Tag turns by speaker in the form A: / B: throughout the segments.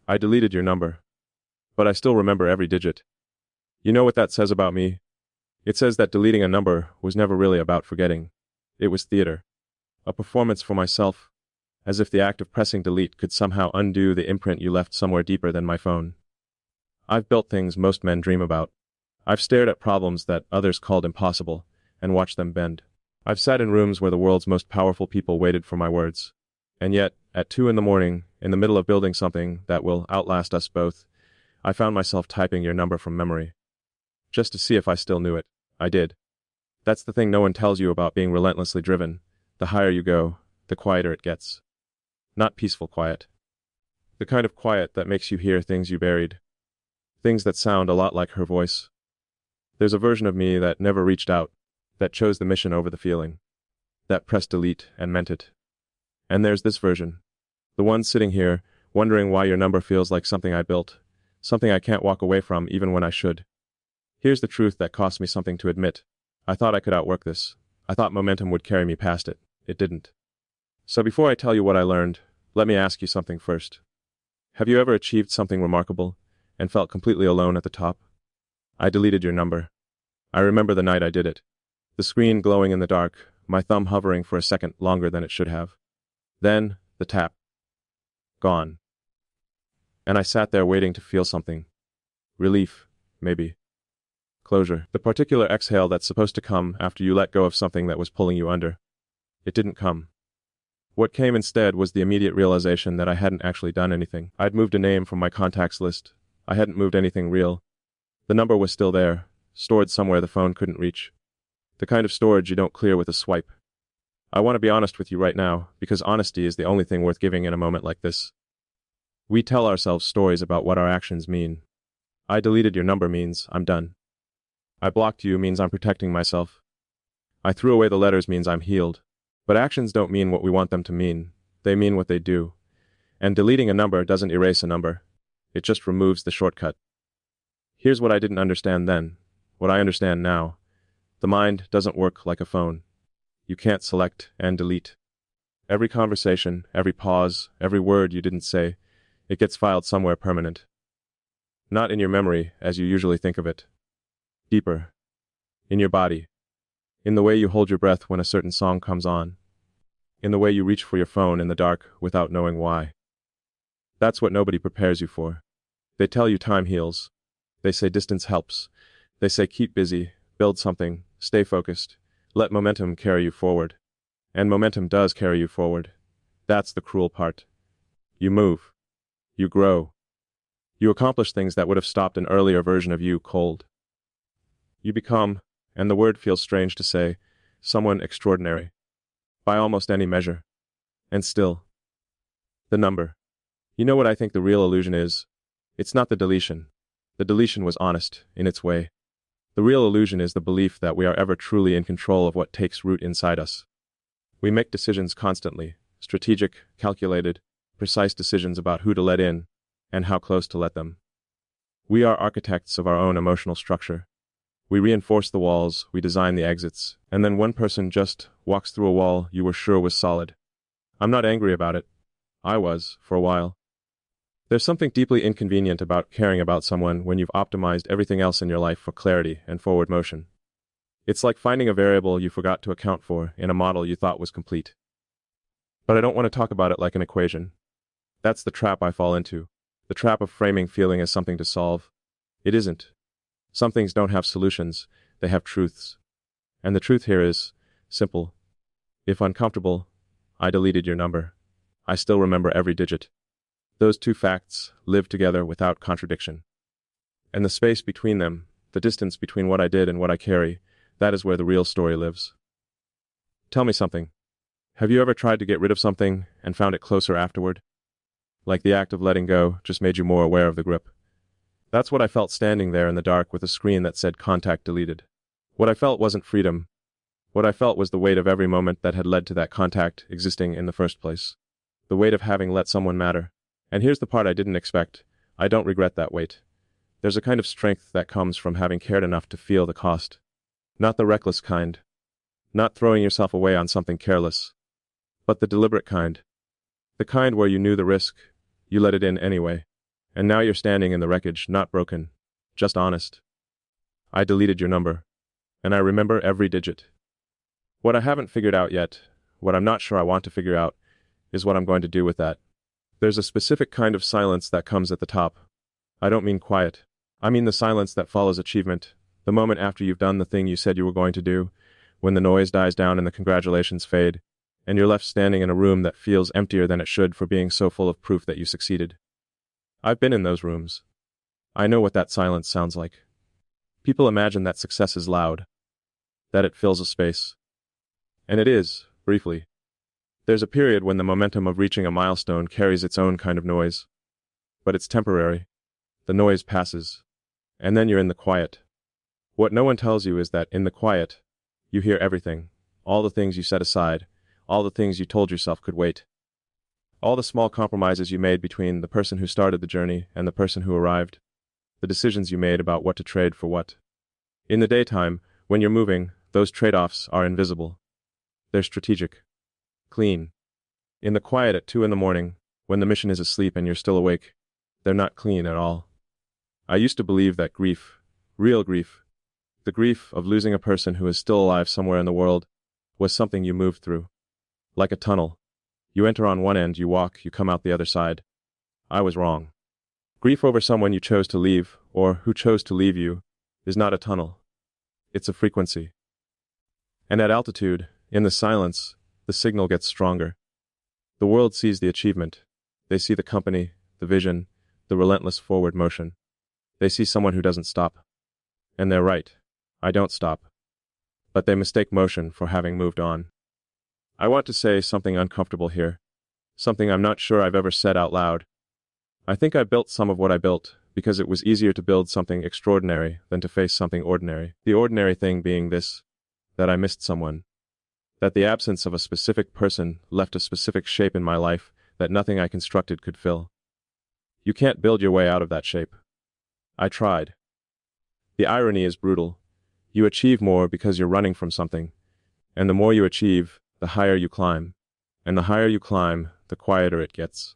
A: I deleted your number. But I still remember every digit. You know what that says about me? It says that deleting a number was never really about forgetting. It was theater. A performance for myself, as if the act of pressing delete could somehow undo the imprint you left somewhere deeper than my phone. I've built things most men dream about. I've stared at problems that others called impossible, and watched them bend. I've sat in rooms where the world's most powerful people waited for my words. And yet, at 2 in the morning, in the middle of building something that will outlast us both, I found myself typing your number from memory. Just to see if I still knew it. I did. That's the thing no one tells you about being relentlessly driven. The higher you go, the quieter it gets. Not peaceful quiet. The kind of quiet that makes you hear things you buried. Things that sound a lot like her voice. There's a version of me that never reached out, that chose the mission over the feeling, that pressed delete and meant it. And there's this version. The one sitting here, wondering why your number feels like something I built, something I can't walk away from even when I should. Here's the truth that cost me something to admit. I thought I could outwork this. I thought momentum would carry me past it. It didn't. So before I tell you what I learned, let me ask you something first. Have you ever achieved something remarkable and felt completely alone at the top? I deleted your number. I remember the night I did it. The screen glowing in the dark, my thumb hovering for a second longer than it should have. Then, the tap. Gone. And I sat there waiting to feel something. Relief, maybe. Closure. The particular exhale that's supposed to come after you let go of something that was pulling you under. It didn't come. What came instead was the immediate realization that I hadn't actually done anything. I'd moved a name from my contacts list. I hadn't moved anything real. The number was still there, stored somewhere the phone couldn't reach. The kind of storage you don't clear with a swipe. I want to be honest with you right now, because honesty is the only thing worth giving in a moment like this. We tell ourselves stories about what our actions mean. I deleted your number means I'm done. I blocked you means I'm protecting myself. I threw away the letters means I'm healed. But actions don't mean what we want them to mean. They mean what they do. And deleting a number doesn't erase a number. It just removes the shortcut. Here's what I didn't understand then, what I understand now. The mind doesn't work like a phone. You can't select and delete. Every conversation, every pause, every word you didn't say, it gets filed somewhere permanent. Not in your memory, as you usually think of it. Deeper. In your body. In the way you hold your breath when a certain song comes on. In the way you reach for your phone in the dark without knowing why. That's what nobody prepares you for. They tell you time heals. They say distance helps. They say keep busy, build something, stay focused, let momentum carry you forward. And momentum does carry you forward. That's the cruel part. You move. You grow. You accomplish things that would have stopped an earlier version of you cold. You become, and the word feels strange to say, someone extraordinary. By almost any measure. And still. The number. You know what I think the real illusion is? It's not the deletion. The deletion was honest, in its way. The real illusion is the belief that we are ever truly in control of what takes root inside us. We make decisions constantly, strategic, calculated, precise decisions about who to let in, and how close to let them. We are architects of our own emotional structure. We reinforce the walls, we design the exits, and then one person just walks through a wall you were sure was solid. I'm not angry about it. I was, for a while. There's something deeply inconvenient about caring about someone when you've optimized everything else in your life for clarity and forward motion. It's like finding a variable you forgot to account for in a model you thought was complete. But I don't want to talk about it like an equation. That's the trap I fall into. The trap of framing feeling as something to solve. It isn't. Some things don't have solutions, they have truths. And the truth here is simple. If uncomfortable, I deleted your number. I still remember every digit. Those two facts live together without contradiction. And the space between them, the distance between what I did and what I carry, that is where the real story lives. Tell me something. Have you ever tried to get rid of something and found it closer afterward? Like the act of letting go just made you more aware of the grip. That's what I felt standing there in the dark with a screen that said contact deleted. What I felt wasn't freedom. What I felt was the weight of every moment that had led to that contact existing in the first place. The weight of having let someone matter. And here's the part I didn't expect. I don't regret that weight. There's a kind of strength that comes from having cared enough to feel the cost. Not the reckless kind. Not throwing yourself away on something careless. But the deliberate kind. The kind where you knew the risk, you let it in anyway. And now you're standing in the wreckage, not broken, just honest. I deleted your number, and I remember every digit. What I haven't figured out yet, what I'm not sure I want to figure out, is what I'm going to do with that. There's a specific kind of silence that comes at the top. I don't mean quiet. I mean the silence that follows achievement, the moment after you've done the thing you said you were going to do, when the noise dies down and the congratulations fade, and you're left standing in a room that feels emptier than it should for being so full of proof that you succeeded. I've been in those rooms. I know what that silence sounds like. People imagine that success is loud, that it fills a space. And it is, briefly. There's a period when the momentum of reaching a milestone carries its own kind of noise. But it's temporary. The noise passes. And then you're in the quiet. What no one tells you is that in the quiet, you hear everything, all the things you set aside, all the things you told yourself could wait. All the small compromises you made between the person who started the journey and the person who arrived. The decisions you made about what to trade for what. In the daytime, when you're moving, those trade-offs are invisible. They're strategic. Clean. In the quiet at 2 a.m, when the mission is asleep and you're still awake, they're not clean at all. I used to believe that grief, real grief, the grief of losing a person who is still alive somewhere in the world, was something you moved through. Like a tunnel. You enter on one end, you walk, you come out the other side. I was wrong. Grief over someone you chose to leave, or who chose to leave you, is not a tunnel. It's a frequency. And at altitude, in the silence, the signal gets stronger. The world sees the achievement. They see the company, the vision, the relentless forward motion. They see someone who doesn't stop. And they're right. I don't stop. But they mistake motion for having moved on. I want to say something uncomfortable here. Something I'm not sure I've ever said out loud. I think I built some of what I built because it was easier to build something extraordinary than to face something ordinary. The ordinary thing being this, that I missed someone. That the absence of a specific person left a specific shape in my life that nothing I constructed could fill. You can't build your way out of that shape. I tried. The irony is brutal. You achieve more because you're running from something. And the more you achieve, the higher you climb. And the higher you climb, the quieter it gets.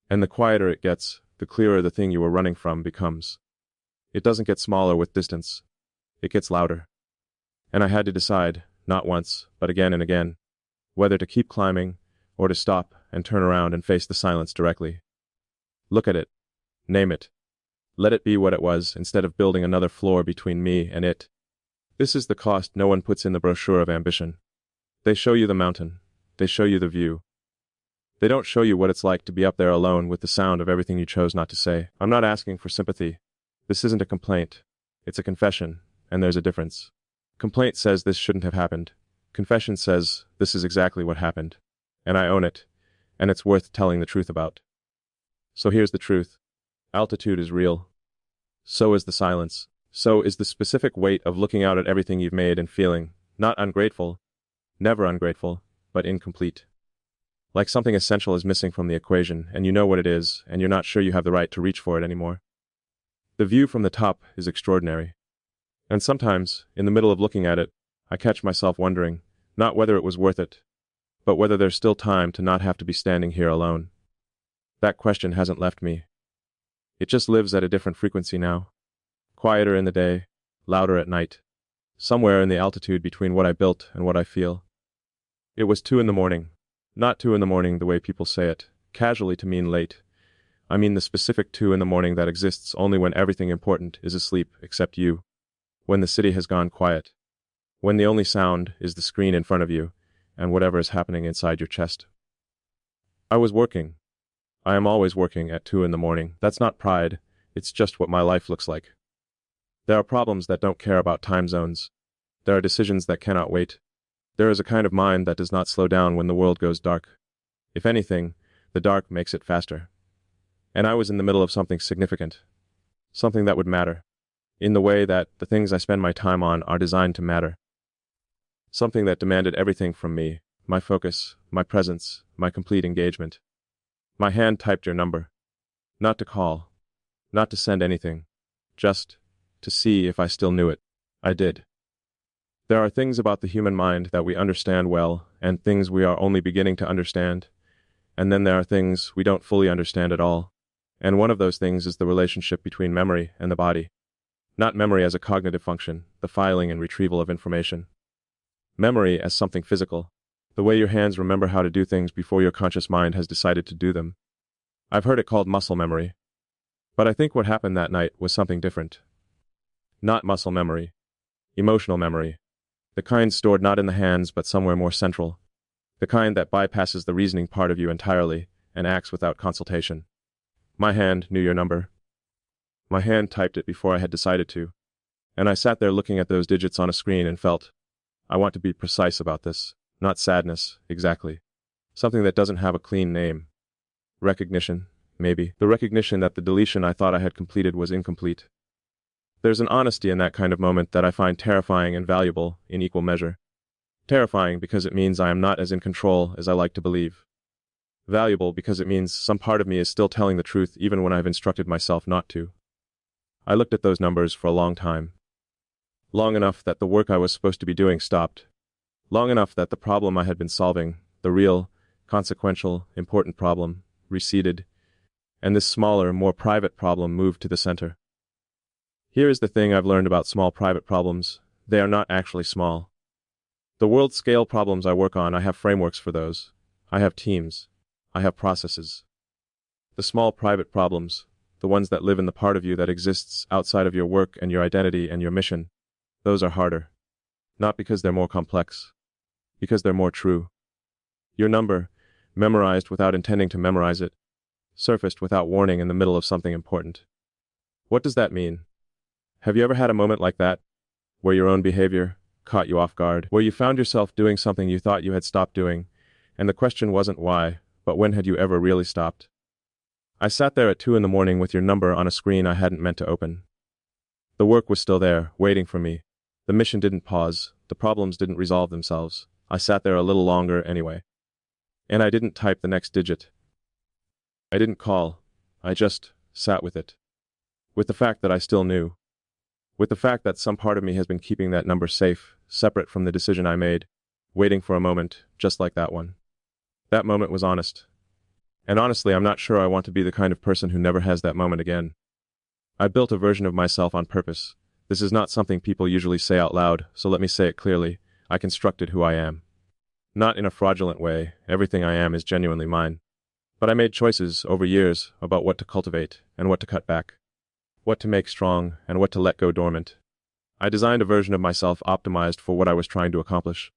A: And the quieter it gets, the clearer the thing you were running from becomes. It doesn't get smaller with distance. It gets louder. And I had to decide, not once, but again and again, whether to keep climbing, or to stop and turn around and face the silence directly. Look at it. Name it. Let it be what it was instead of building another floor between me and it. This is the cost no one puts in the brochure of ambition. They show you the mountain. They show you the view. They don't show you what it's like to be up there alone with the sound of everything you chose not to say. I'm not asking for sympathy. This isn't a complaint. It's a confession, and there's a difference. Complaint says this shouldn't have happened. Confession says this is exactly what happened. And I own it, and it's worth telling the truth about. So here's the truth. Altitude is real. So is the silence. So is the specific weight of looking out at everything you've made and feeling, not ungrateful, never ungrateful, but incomplete. Like something essential is missing from the equation, and you know what it is, and you're not sure you have the right to reach for it anymore. The view from the top is extraordinary. And sometimes, in the middle of looking at it, I catch myself wondering, not whether it was worth it, but whether there's still time to not have to be standing here alone. That question hasn't left me. It just lives at a different frequency now. Quieter in the day, louder at night. Somewhere in the altitude between what I built and what I feel. It was 2 a.m. Not 2 a.m. the way people say it, casually to mean late. I mean the specific 2 a.m. that exists only when everything important is asleep except you. When the city has gone quiet. When the only sound is the screen in front of you and whatever is happening inside your chest. I was working. I am always working at 2 a.m. That's not pride, it's just what my life looks like. There are problems that don't care about time zones. There are decisions that cannot wait. There is a kind of mind that does not slow down when the world goes dark. If anything, the dark makes it faster. And I was in the middle of something significant. Something that would matter. In the way that the things I spend my time on are designed to matter. Something that demanded everything from me, my focus, my presence, my complete engagement. My hand typed your number. Not to call. Not to send anything. Just to see if I still knew it. I did. There are things about the human mind that we understand well, and things we are only beginning to understand. And then there are things we don't fully understand at all. And one of those things is the relationship between memory and the body. Not memory as a cognitive function, the filing and retrieval of information. Memory as something physical, the way your hands remember how to do things before your conscious mind has decided to do them. I've heard it called muscle memory. But I think what happened that night was something different. Not muscle memory. Emotional memory. The kind stored not in the hands but somewhere more central. The kind that bypasses the reasoning part of you entirely and acts without consultation. My hand knew your number. My hand typed it before I had decided to. And I sat there looking at those digits on a screen and felt, I want to be precise about this. Not sadness, exactly. Something that doesn't have a clean name. Recognition, maybe. The recognition that the deletion I thought I had completed was incomplete. There's an honesty in that kind of moment that I find terrifying and valuable in equal measure. Terrifying because it means I am not as in control as I like to believe. Valuable because it means some part of me is still telling the truth even when I've instructed myself not to. I looked at those numbers for a long time. Long enough that the work I was supposed to be doing stopped. Long enough that the problem I had been solving, the real, consequential, important problem, receded, and this smaller, more private problem moved to the center. Here is the thing I've learned about small private problems. They are not actually small. The world-scale problems I work on, I have frameworks for those. I have teams. I have processes. The small private problems, the ones that live in the part of you that exists outside of your work and your identity and your mission, those are harder. Not because they're more complex. Because they're more true. Your number, memorized without intending to memorize it, surfaced without warning in the middle of something important. What does that mean? Have you ever had a moment like that, where your own behavior caught you off guard, where you found yourself doing something you thought you had stopped doing, and the question wasn't why, but when had you ever really stopped? I sat there at 2 a.m. with your number on a screen I hadn't meant to open. The work was still there, waiting for me. The mission didn't pause, the problems didn't resolve themselves. I sat there a little longer anyway. And I didn't type the next digit. I didn't call. I just sat with it. With the fact that I still knew. With the fact that some part of me has been keeping that number safe, separate from the decision I made, waiting for a moment, just like that one. That moment was honest. And honestly, I'm not sure I want to be the kind of person who never has that moment again. I built a version of myself on purpose. This is not something people usually say out loud, so let me say it clearly. I constructed who I am. Not in a fraudulent way, everything I am is genuinely mine. But I made choices over years about what to cultivate and what to cut back. What to make strong and what to let go dormant. I designed a version of myself optimized for what I was trying to accomplish.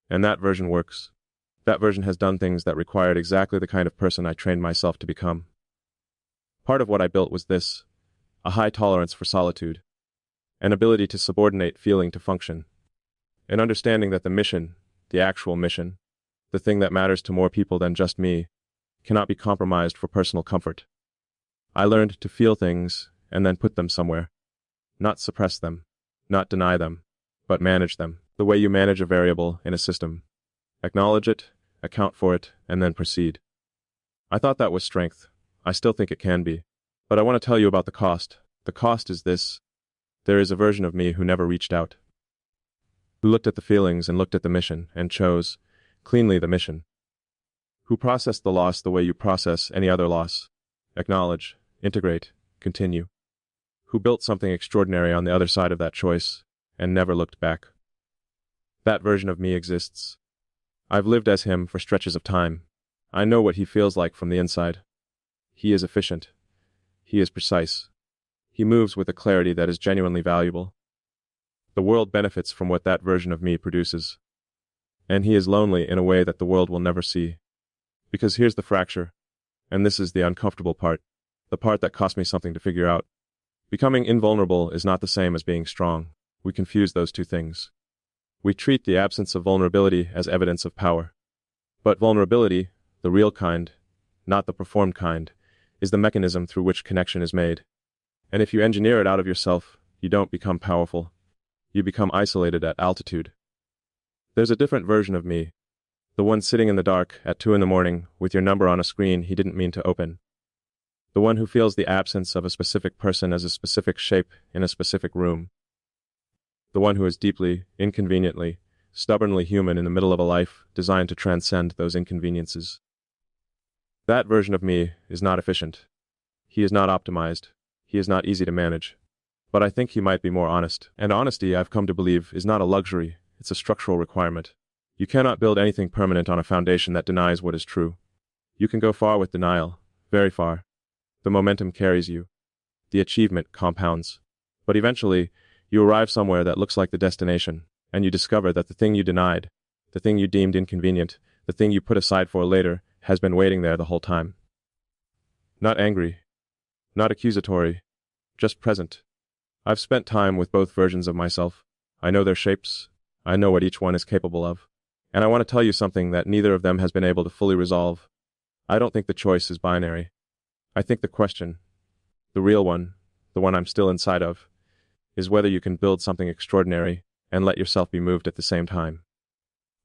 A: And that version works. That version has done things that required exactly the kind of person I trained myself to become. Part of what I built was this: a high tolerance for solitude, an ability to subordinate feeling to function, an understanding that the mission, the actual mission, the thing that matters to more people than just me, cannot be compromised for personal comfort. I learned to feel things and then put them somewhere. Not suppress them, not deny them, but manage them, the way you manage a variable in a system. Acknowledge it, account for it, and then proceed. I thought that was strength. I still think it can be. But I want to tell you about the cost. The cost is this: there is a version of me who never reached out. Who looked at the feelings and looked at the mission and chose, cleanly, the mission. Who processed the loss the way you process any other loss. Acknowledge, integrate, continue. Who built something extraordinary on the other side of that choice and never looked back. That version of me exists. I've lived as him for stretches of time. I know what he feels like from the inside. He is efficient. He is precise. He moves with a clarity that is genuinely valuable. The world benefits from what that version of me produces. And he is lonely in a way that the world will never see. Because here's the fracture, and this is the uncomfortable part, the part that cost me something to figure out. Becoming invulnerable is not the same as being strong. We confuse those two things. We treat the absence of vulnerability as evidence of power. But vulnerability, the real kind, not the performed kind, is the mechanism through which connection is made. And if you engineer it out of yourself, you don't become powerful. You become isolated at altitude. There's a different version of me. The one sitting in the dark at 2 a.m. with your number on a screen he didn't mean to open. The one who feels the absence of a specific person as a specific shape in a specific room. The one who is deeply, inconveniently, stubbornly human in the middle of a life designed to transcend those inconveniences. That version of me is not efficient. He is not optimized. He is not easy to manage. But I think he might be more honest. And honesty, I've come to believe, is not a luxury, it's a structural requirement. You cannot build anything permanent on a foundation that denies what is true. You can go far with denial, very far. The momentum carries you. The achievement compounds. But eventually, you arrive somewhere that looks like the destination, and you discover that the thing you denied, the thing you deemed inconvenient, the thing you put aside for later, has been waiting there the whole time. Not angry. Not accusatory. Just present. I've spent time with both versions of myself. I know their shapes. I know what each one is capable of. And I want to tell you something that neither of them has been able to fully resolve. I don't think the choice is binary. I think the question, the real one, the one I'm still inside of, is whether you can build something extraordinary and let yourself be moved at the same time.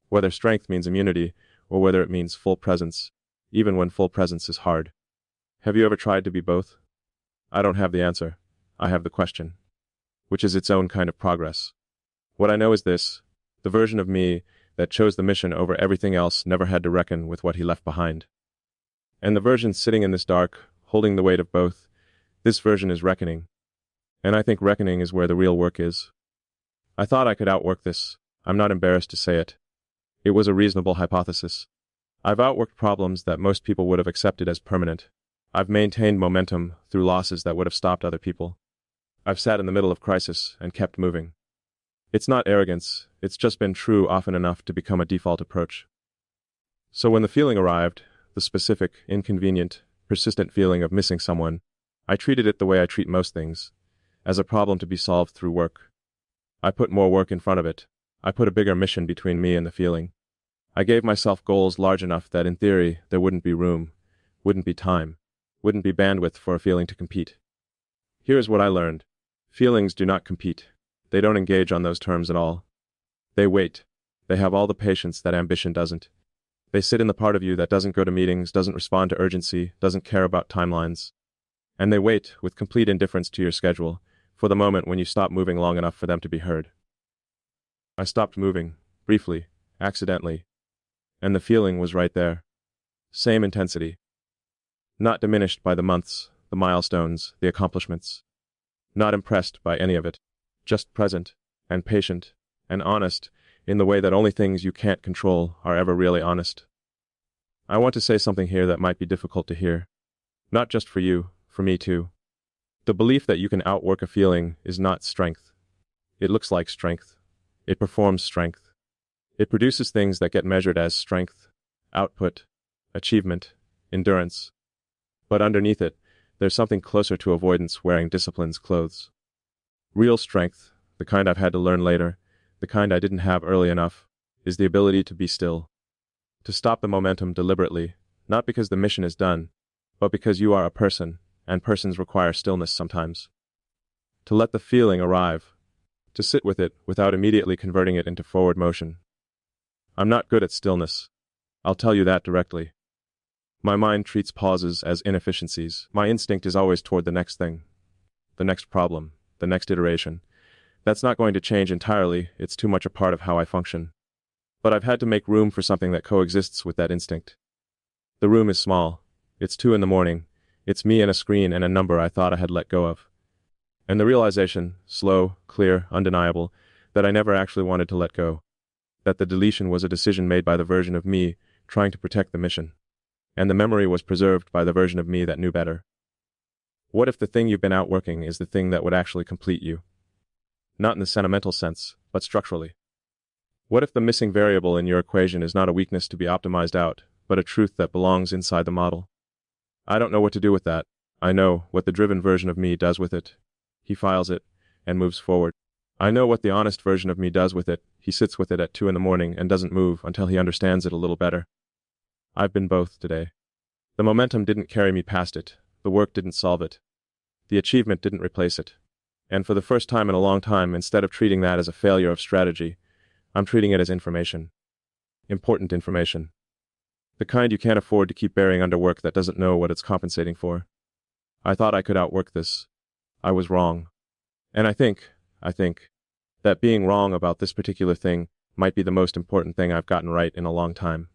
A: Whether strength means immunity, or whether it means full presence, even when full presence is hard. Have you ever tried to be both? I don't have the answer. I have the question, which is its own kind of progress. What I know is this: the version of me that chose the mission over everything else never had to reckon with what he left behind. And the version sitting in this dark, holding the weight of both, this version is reckoning. And I think reckoning is where the real work is. I thought I could outwork this. I'm not embarrassed to say it. It was a reasonable hypothesis. I've outworked problems that most people would have accepted as permanent. I've maintained momentum through losses that would have stopped other people. I've sat in the middle of crisis and kept moving. It's not arrogance, it's just been true often enough to become a default approach. So when the feeling arrived, the specific, inconvenient, persistent feeling of missing someone, I treated it the way I treat most things, as a problem to be solved through work. I put more work in front of it. I put a bigger mission between me and the feeling. I gave myself goals large enough that in theory there wouldn't be room, wouldn't be time, wouldn't be bandwidth for a feeling to compete. Here's what I learned. Feelings do not compete. They don't engage on those terms at all. They wait. They have all the patience that ambition doesn't. They sit in the part of you that doesn't go to meetings, doesn't respond to urgency, doesn't care about timelines. And they wait, with complete indifference to your schedule, for the moment when you stop moving long enough for them to be heard. I stopped moving, briefly, accidentally. And the feeling was right there. Same intensity. Not diminished by the months, the milestones, the accomplishments. Not impressed by any of it. Just present, and patient, and honest, in the way that only things you can't control are ever really honest. I want to say something here that might be difficult to hear. Not just for you, for me too. The belief that you can outwork a feeling is not strength. It looks like strength. It performs strength. It produces things that get measured as strength, output, achievement, endurance. But underneath it, there's something closer to avoidance wearing discipline's clothes. Real strength, the kind I've had to learn later, the kind I didn't have early enough, is the ability to be still. To stop the momentum deliberately, not because the mission is done, but because you are a person, and persons require stillness sometimes. To let the feeling arrive. To sit with it without immediately converting it into forward motion. I'm not good at stillness. I'll tell you that directly. My mind treats pauses as inefficiencies. My instinct is always toward the next thing. The next problem. The next iteration. That's not going to change entirely, it's too much a part of how I function. But I've had to make room for something that coexists with that instinct. The room is small. It's 2 a.m. It's me and a screen and a number I thought I had let go of. And the realization, slow, clear, undeniable, that I never actually wanted to let go. That the deletion was a decision made by the version of me trying to protect the mission. And the memory was preserved by the version of me that knew better. What if the thing you've been outworking is the thing that would actually complete you? Not in the sentimental sense, but structurally. What if the missing variable in your equation is not a weakness to be optimized out, but a truth that belongs inside the model? I don't know what to do with that. I know what the driven version of me does with it. He files it, and moves forward. I know what the honest version of me does with it. He sits with it at 2 a.m. and doesn't move until he understands it a little better. I've been both today. The momentum didn't carry me past it. The work didn't solve it. The achievement didn't replace it. And for the first time in a long time, instead of treating that as a failure of strategy, I'm treating it as information. Important information. The kind you can't afford to keep burying under work that doesn't know what it's compensating for. I thought I could outwork this. I was wrong. And I think, that being wrong about this particular thing might be the most important thing I've gotten right in a long time.